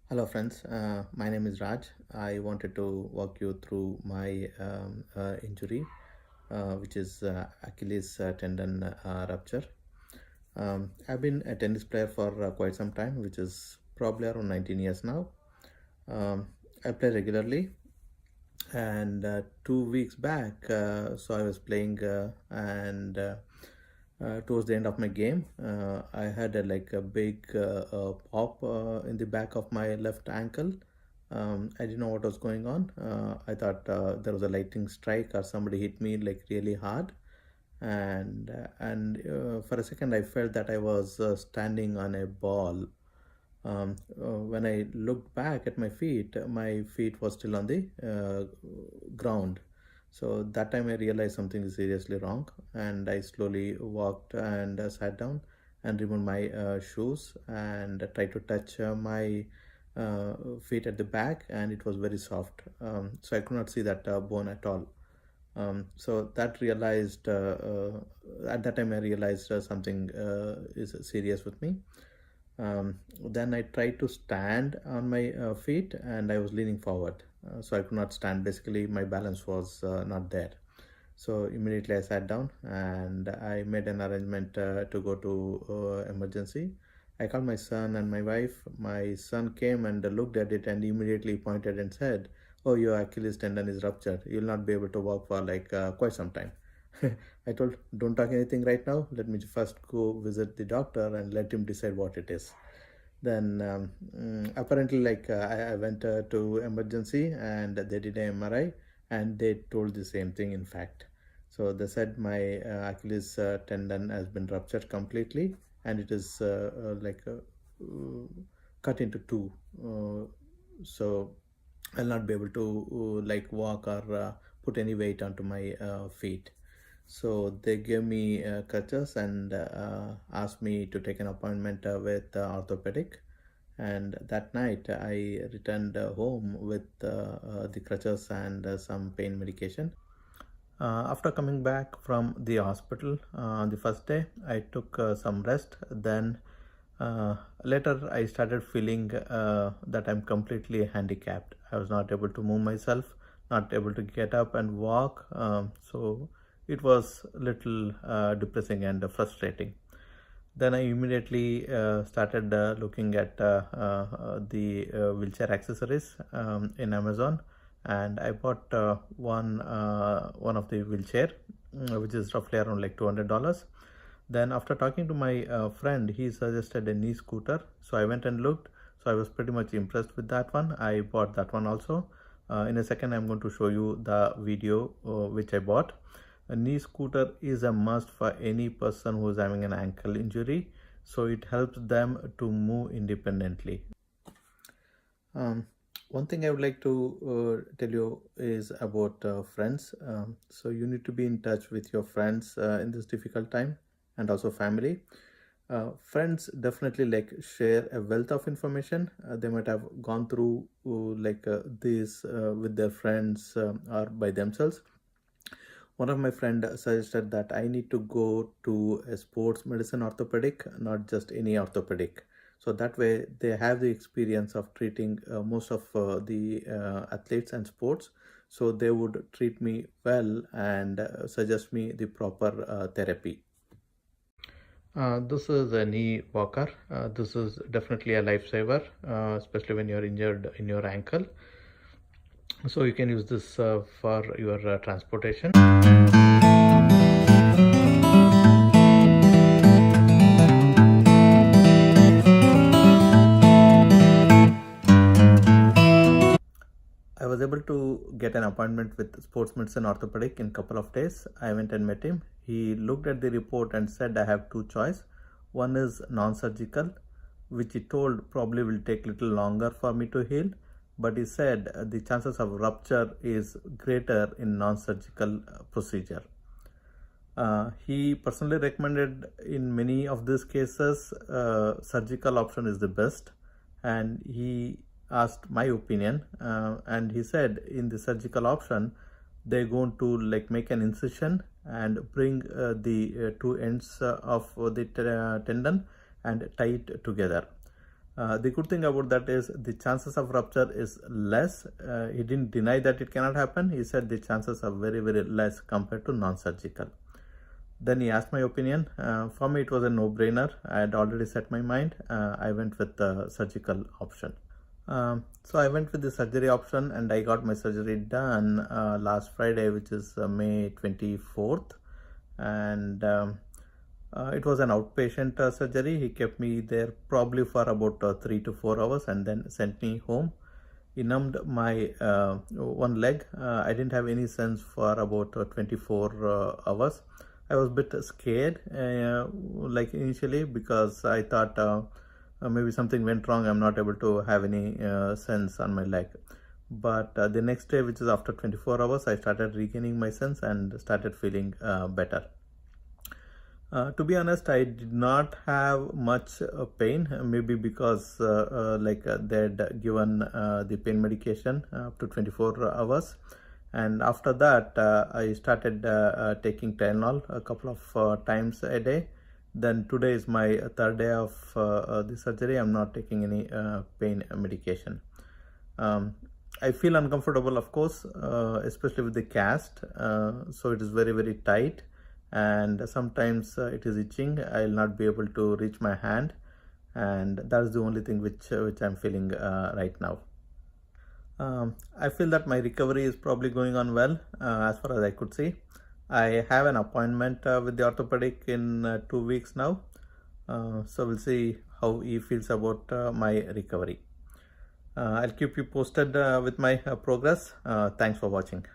Hello friends, my name is Raj. I wanted to walk you through my injury, which is Achilles tendon rupture. I've been a tennis player for quite some time, which is probably around 19 years now. I play regularly, and 2 weeks back, so I was playing, and towards the end of my game, I had a big pop in the back of my left ankle. I didn't know what was going on. I thought there was a lightning strike or somebody hit me like really hard, and for a second I felt that I was standing on a ball. When I looked back at my feet was still on the ground. So that time I realized something is seriously wrong, and I slowly walked and sat down and removed my shoes and tried to touch my feet at the back, and it was very soft. So I could not see that bone at all. So that realized at that time I realized something is serious with me. Then I tried to stand on my feet, and I was leaning forward, so I could not stand. Basically, my balance was not there. So immediately I sat down and I made an arrangement to go to emergency. I called my son and my wife. My son came and looked at it and immediately pointed and said, "Oh, your Achilles tendon is ruptured. You'll not be able to walk for like quite some time." I told, "Don't talk anything right now. Let me first go visit the doctor and let him decide what it is." Then apparently, I went to emergency and they did an MRI and they told the same thing. In fact, so they said my Achilles tendon has been ruptured completely, and it is cut into two. So I'll not be able to walk or put any weight onto my feet. So they gave me crutches and asked me to take an appointment with orthopedic. And that night I returned home with the crutches and some pain medication. After coming back from the hospital on the first day, I took some rest. Then later I started feeling that I'm completely handicapped. I was not able to move myself, not able to get up and walk. So it was a little depressing and frustrating. Then I immediately started looking at the wheelchair accessories in Amazon, and I bought one of the wheelchair, which is roughly around like $200. Then after talking to my friend, he suggested a knee scooter, so I went and looked. So I was pretty much impressed with that one. I bought that one also. In a second I'm going to show you the video which I bought. A knee scooter is a must for any person who is having an ankle injury, so it helps them to move independently. One thing I would like to tell you is about friends. So you need to be in touch with your friends in this difficult time, and also family. Friends definitely share a wealth of information. They might have gone through this with their friends or by themselves. One of my friend suggested that I need to go to a sports medicine orthopedic, not just any orthopedic. So that way they have the experience of treating most of the athletes and sports. So they would treat me well and suggest me the proper therapy. This is a knee walker. This is definitely a lifesaver, especially when you're injured in your ankle. So you can use this for your transportation. I was able to get an appointment with sports medicine orthopedic in a couple of days. I went and met him. He looked at the report and said I have two choices. One is non-surgical, which he told probably will take a little longer for me to heal, but he said the chances of rupture is greater in non-surgical procedure. He personally recommended in many of these cases surgical option is the best, and he asked my opinion, and he said in the surgical option they're going to make an incision and bring the two ends of the tendon and tie it together. The good thing about that is the chances of rupture is less. He didn't deny that it cannot happen. He said the chances are very, very less compared to non-surgical. Then he asked my opinion. For me, it was a no-brainer. I had already set my mind. I went with the surgical option. So I went with the surgery option, and I got my surgery done last Friday, which is May 24th. And it was an outpatient surgery. He kept me there probably for about 3 to 4 hours and then sent me home. He numbed my one leg. I didn't have any sense for about 24 hours. I was a bit scared like initially, because I thought maybe something went wrong. I'm not able to have any sense on my leg. But the next day, which is after 24 hours, I started regaining my sense and started feeling better. To be honest, I did not have much pain, maybe because they had given the pain medication up to 24 hours. And after that, I started taking Tylenol a couple of times a day. Then today is my third day of the surgery. I'm not taking any pain medication. I feel uncomfortable, of course, especially with the cast. So it is very, very tight. And sometimes it is itching. I'll not be able to reach my hand, and that's the only thing which I'm feeling right now. I feel that my recovery is probably going on well, as far as I could see. I have an appointment with the orthopedic in 2 weeks now, so we'll see how he feels about my recovery. I'll keep you posted with my progress. Thanks for watching.